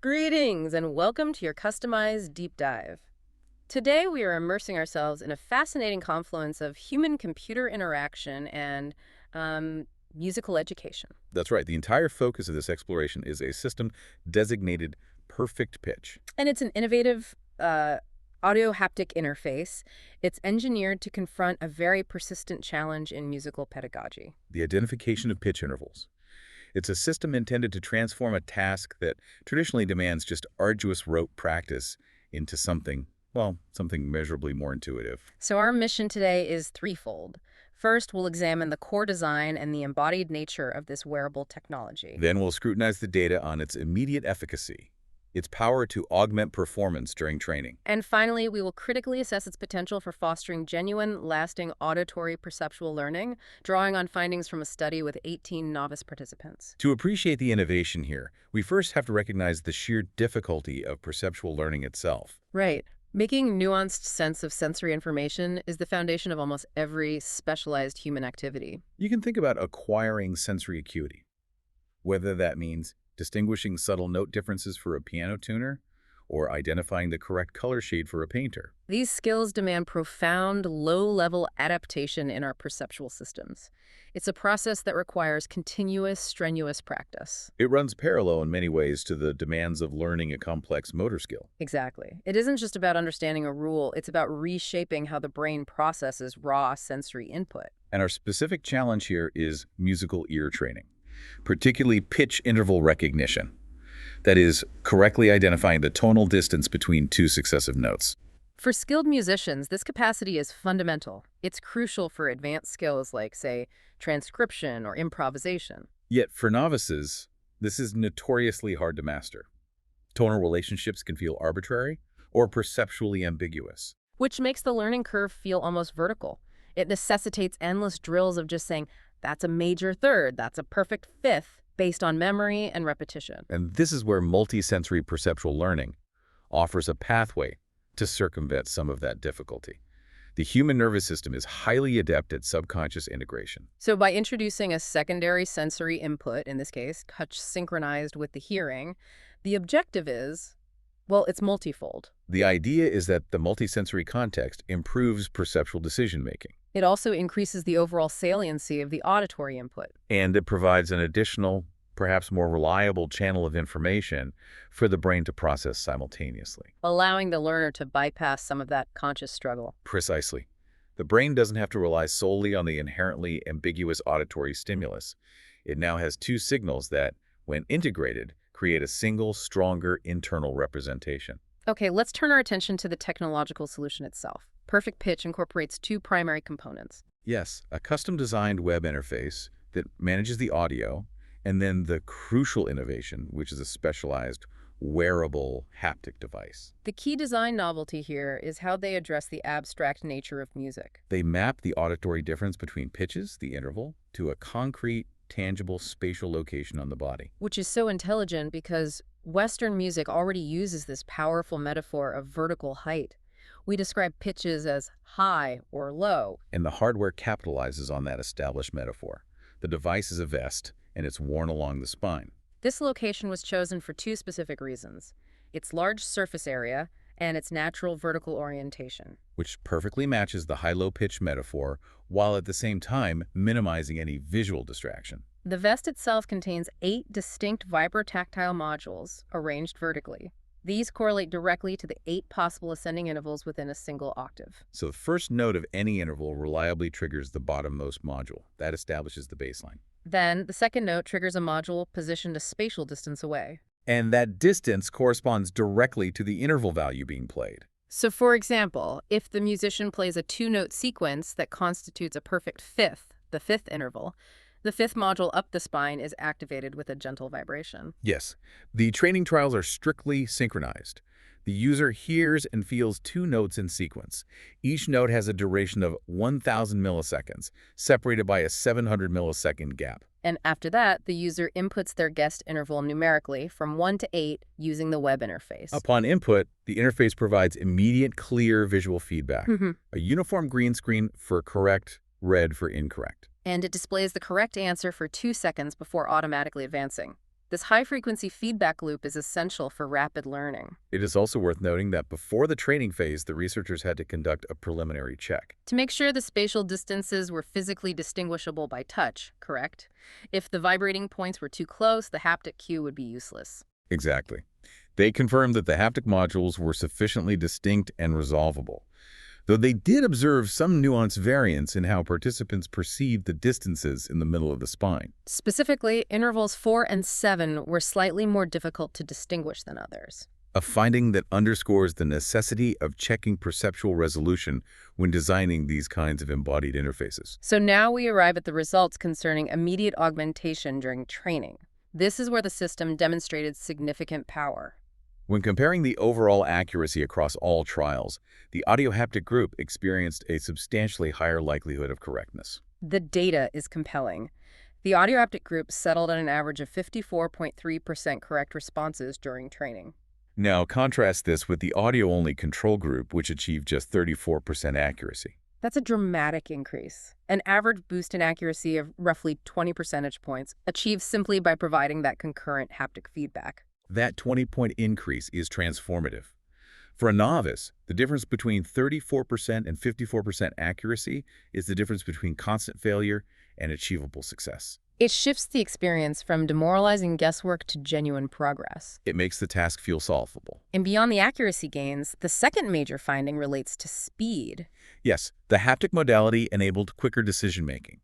Greetings and welcome to your customized deep dive. Today we are immersing ourselves in a fascinating confluence of human-computer interaction and musical education. That's right. The entire focus of this exploration is a system designated Purrfect Pitch. And it's an innovative audio-haptic interface. It's engineered to confront a very persistent challenge in musical pedagogy. The identification of pitch intervals. It's a system intended to transform a task that traditionally demands just arduous rote practice into something measurably more intuitive. So our mission today is threefold. First, we'll examine the core design and the embodied nature of this wearable technology. Then we'll scrutinize the data on its immediate efficacy, its power to augment performance during training. And finally, we will critically assess its potential for fostering genuine, lasting auditory perceptual learning, drawing on findings from a study with 18 novice participants. To appreciate the innovation here, we first have to recognize the sheer difficulty of perceptual learning itself. Right. Making nuanced sense of sensory information is the foundation of almost every specialized human activity. You can think about acquiring sensory acuity, whether that means distinguishing subtle note differences for a piano tuner or identifying the correct color shade for a painter. These skills demand profound, low-level adaptation in our perceptual systems. It's a process that requires continuous, strenuous practice. It runs parallel in many ways to the demands of learning a complex motor skill. Exactly. It isn't just about understanding a rule, it's about reshaping how the brain processes raw sensory input. And our specific challenge here is musical ear training, particularly pitch interval recognition. That is, correctly identifying the tonal distance between two successive notes. For skilled musicians, this capacity is fundamental. It's crucial for advanced skills like, say, transcription or improvisation. Yet for novices, this is notoriously hard to master. Tonal relationships can feel arbitrary or perceptually ambiguous. Which makes the learning curve feel almost vertical. It necessitates endless drills of just saying, that's a major third, that's a perfect fifth, based on memory and repetition. And this is where multisensory perceptual learning offers a pathway to circumvent some of that difficulty. The human nervous system is highly adept at subconscious integration. So by introducing a secondary sensory input, in this case, touch synchronized with the hearing, the objective is, well, it's multifold. The idea is that the multisensory context improves perceptual decision-making. It also increases the overall saliency of the auditory input. And it provides an additional, perhaps more reliable channel of information for the brain to process simultaneously. Allowing the learner to bypass some of that conscious struggle. Precisely. The brain doesn't have to rely solely on the inherently ambiguous auditory stimulus. It now has two signals that, when integrated, create a single, stronger internal representation. Okay, let's turn our attention to the technological solution itself. Purrfect Pitch incorporates two primary components. Yes, a custom-designed web interface that manages the audio, and then the crucial innovation, which is a specialized wearable haptic device. The key design novelty here is how they address the abstract nature of music. They map the auditory difference between pitches, the interval, to a concrete, tangible spatial location on the body. Which is so intelligent because Western music already uses this powerful metaphor of vertical height. We describe pitches as high or low. And the hardware capitalizes on that established metaphor. The device is a vest, and it's worn along the spine. This location was chosen for two specific reasons: its large surface area and its natural vertical orientation. Which perfectly matches the high-low pitch metaphor, while at the same time minimizing any visual distraction. The vest itself contains 8 distinct vibrotactile modules arranged vertically. These correlate directly to the 8 possible ascending intervals within a single octave. So the first note of any interval reliably triggers the bottommost module. That establishes the baseline. Then, the second note triggers a module positioned a spatial distance away. And that distance corresponds directly to the interval value being played. So for example, if the musician plays a 2-note sequence that constitutes a perfect fifth, the 5th interval, the 5th module up the spine is activated with a gentle vibration. Yes, the training trials are strictly synchronized. The user hears and feels 2 notes in sequence. Each note has a duration of 1,000 milliseconds, separated by a 700 millisecond gap. And after that, the user inputs their guessed interval numerically from 1 to 8 using the web interface. Upon input, the interface provides immediate, clear visual feedback. A uniform green screen for correct, red for incorrect. And it displays the correct answer for 2 seconds before automatically advancing. This high-frequency feedback loop is essential for rapid learning. It is also worth noting that before the training phase, the researchers had to conduct a preliminary check. To make sure the spatial distances were physically distinguishable by touch, correct? If the vibrating points were too close, the haptic cue would be useless. Exactly. They confirmed that the haptic modules were sufficiently distinct and resolvable, though they did observe some nuanced variance in how participants perceived the distances in the middle of the spine. Specifically, intervals 4 and 7 were slightly more difficult to distinguish than others. A finding that underscores the necessity of checking perceptual resolution when designing these kinds of embodied interfaces. So now we arrive at the results concerning immediate augmentation during training. This is where the system demonstrated significant power. When comparing the overall accuracy across all trials, the Audio-Haptic group experienced a substantially higher likelihood of correctness. The data is compelling. The Audio-Haptic group settled at an average of 54.3% correct responses during training. Now, contrast this with the audio-only control group, which achieved just 34% accuracy. That's a dramatic increase. An average boost in accuracy of roughly 20 percentage points, achieved simply by providing that concurrent haptic feedback. That 20-point increase is transformative. For a novice, the difference between 34% and 54% accuracy is the difference between constant failure and achievable success. It shifts the experience from demoralizing guesswork to genuine progress. It makes the task feel solvable. And beyond the accuracy gains, the second major finding relates to speed. Yes, the haptic modality enabled quicker decision-making.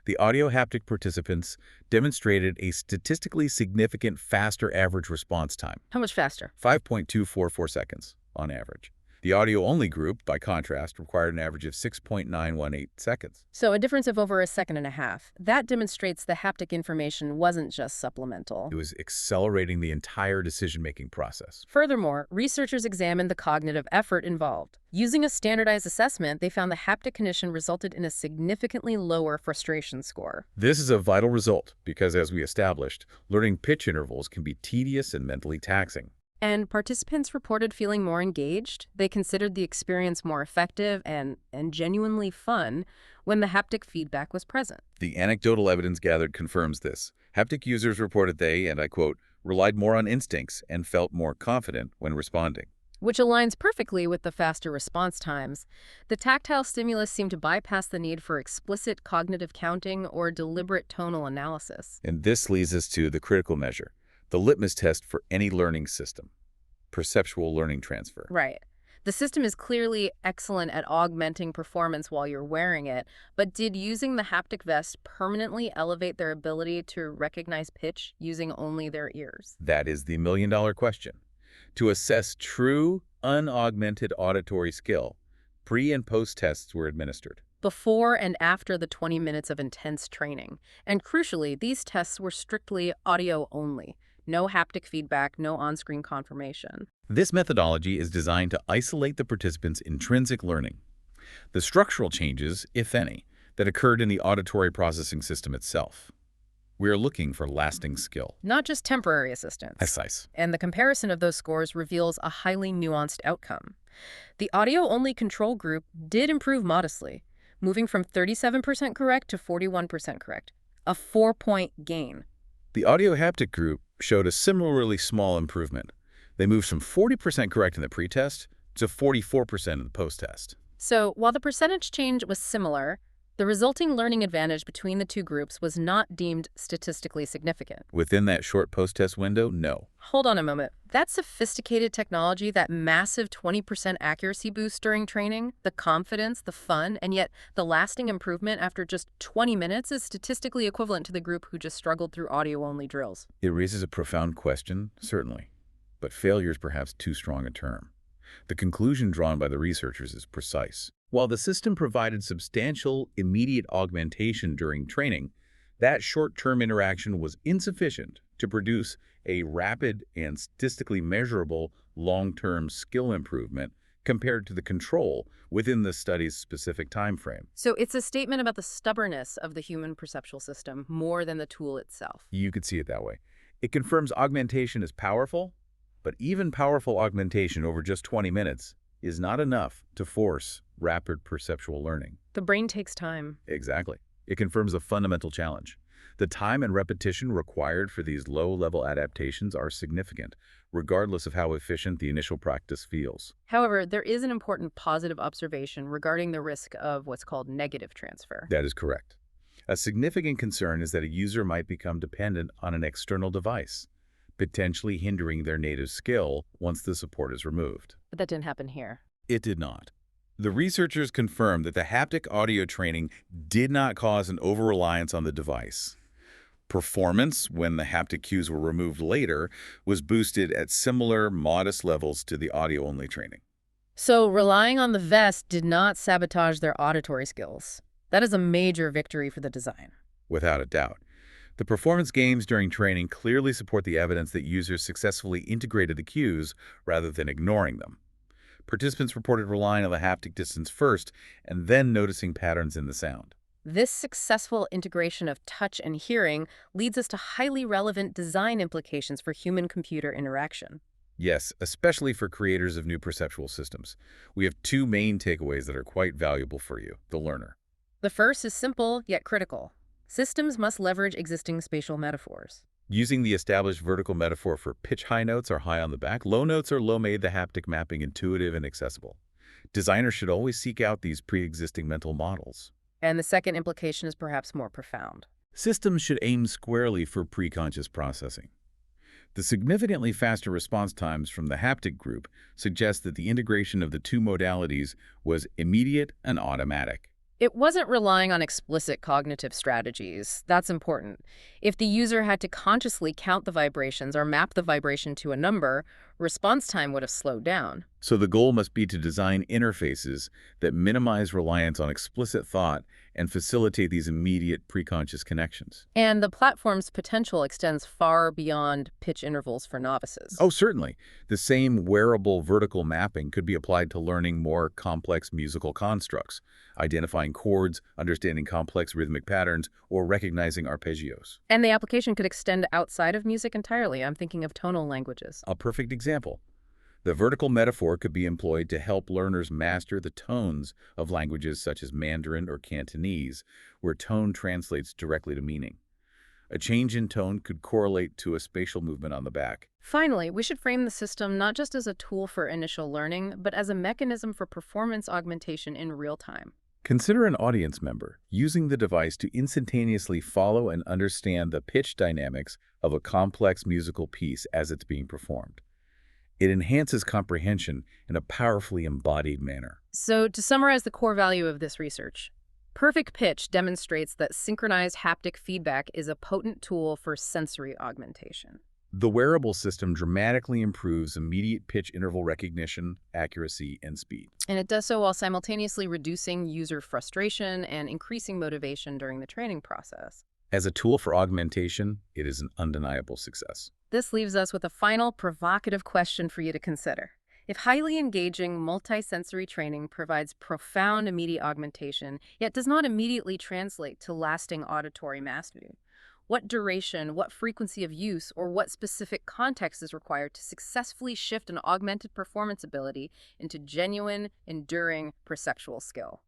The audio-haptic participants demonstrated a statistically significant faster average response time, How much faster? 5.244 seconds on average. The audio-only group, by contrast, required an average of 6.918 seconds. So a difference of over a second and a half. That demonstrates the haptic information wasn't just supplemental. It was accelerating the entire decision-making process. Furthermore, researchers examined the cognitive effort involved. Using a standardized assessment, they found the haptic condition resulted in a significantly lower frustration score. This is a vital result because, as we established, learning pitch intervals can be tedious and mentally taxing. And participants reported feeling more engaged. They considered the experience more effective and genuinely fun when the haptic feedback was present. The anecdotal evidence gathered confirms this. Haptic users reported they, and I quote, relied more on instincts and felt more confident when responding. Which aligns perfectly with the faster response times. The tactile stimulus seemed to bypass the need for explicit cognitive counting or deliberate tonal analysis. And this leads us to the critical measure, the litmus test for any learning system, perceptual learning transfer. Right. The system is clearly excellent at augmenting performance while you're wearing it, but did using the haptic vest permanently elevate their ability to recognize pitch using only their ears? That is the million-dollar question. To assess true, unaugmented auditory skill, pre- and post-tests were administered. Before and after the 20 minutes of intense training. And crucially, these tests were strictly audio only. No haptic feedback, no on-screen confirmation. This methodology is designed to isolate the participants' intrinsic learning. The structural changes, if any, that occurred in the auditory processing system itself. We are looking for lasting skill. Not just temporary assistance. Precise. And the comparison of those scores reveals a highly nuanced outcome. The audio-only control group did improve modestly, moving from 37% correct to 41% correct, a 4-point gain. The audio-haptic group showed a similarly small improvement. They moved from 40% correct in the pretest to 44% in the post-test. So while the percentage change was similar, the resulting learning advantage between the two groups was not deemed statistically significant. Within that short post-test window, no. Hold on a moment. That sophisticated technology, that massive 20% accuracy boost during training, the confidence, the fun, and yet the lasting improvement after just 20 minutes is statistically equivalent to the group who just struggled through audio-only drills. It raises a profound question, certainly, but failure is perhaps too strong a term. The conclusion drawn by the researchers is precise. While the system provided substantial, immediate augmentation during training, that short-term interaction was insufficient to produce a rapid and statistically measurable long-term skill improvement compared to the control within the study's specific time frame. So it's a statement about the stubbornness of the human perceptual system more than the tool itself. You could see it that way. It confirms augmentation is powerful, but even powerful augmentation over just 20 minutes is not enough to force rapid perceptual learning. The brain takes time. Exactly. It confirms a fundamental challenge. The time and repetition required for these low-level adaptations are significant, regardless of how efficient the initial practice feels. However, there is an important positive observation regarding the risk of what's called negative transfer. That is correct. A significant concern is that a user might become dependent on an external device, potentially hindering their native skill once the support is removed. But that didn't happen here. It did not. The researchers confirmed that the haptic audio training did not cause an over-reliance on the device. Performance, when the haptic cues were removed later, was boosted at similar, modest levels to the audio-only training. So relying on the vest did not sabotage their auditory skills. That is a major victory for the design. Without a doubt. The performance gains during training clearly support the evidence that users successfully integrated the cues rather than ignoring them. Participants reported relying on the haptic distance first and then noticing patterns in the sound. This successful integration of touch and hearing leads us to highly relevant design implications for human-computer interaction. Yes, especially for creators of new perceptual systems. We have two main takeaways that are quite valuable for you, the learner. The first is simple yet critical. Systems must leverage existing spatial metaphors. Using the established vertical metaphor for pitch high notes are high on the back, low notes are low made the haptic mapping intuitive and accessible. Designers should always seek out these pre-existing mental models. And the second implication is perhaps more profound. Systems should aim squarely for pre-conscious processing. The significantly faster response times from the haptic group suggest that the integration of the two modalities was immediate and automatic. It wasn't relying on explicit cognitive strategies. That's important. If the user had to consciously count the vibrations or map the vibration to a number, response time would have slowed down. So the goal must be to design interfaces that minimize reliance on explicit thought and facilitate these immediate pre-conscious connections. And the platform's potential extends far beyond pitch intervals for novices. Oh, certainly. The same wearable vertical mapping could be applied to learning more complex musical constructs, identifying chords, understanding complex rhythmic patterns, or recognizing arpeggios. And the application could extend outside of music entirely. I'm thinking of tonal languages. A perfect example. The vertical metaphor could be employed to help learners master the tones of languages such as Mandarin or Cantonese, where tone translates directly to meaning. A change in tone could correlate to a spatial movement on the back. Finally, we should frame the system not just as a tool for initial learning, but as a mechanism for performance augmentation in real time. Consider an audience member using the device to instantaneously follow and understand the pitch dynamics of a complex musical piece as it's being performed. It enhances comprehension in a powerfully embodied manner. So, to summarize the core value of this research, Purrfect Pitch demonstrates that synchronized haptic feedback is a potent tool for sensory augmentation. The wearable system dramatically improves immediate pitch interval recognition, accuracy, and speed. And it does so while simultaneously reducing user frustration and increasing motivation during the training process. As a tool for augmentation, it is an undeniable success. This leaves us with a final provocative question for you to consider. If highly engaging multisensory training provides profound immediate augmentation, yet does not immediately translate to lasting auditory mastery, what duration, what frequency of use, or what specific context is required to successfully shift an augmented performance ability into genuine, enduring perceptual skill?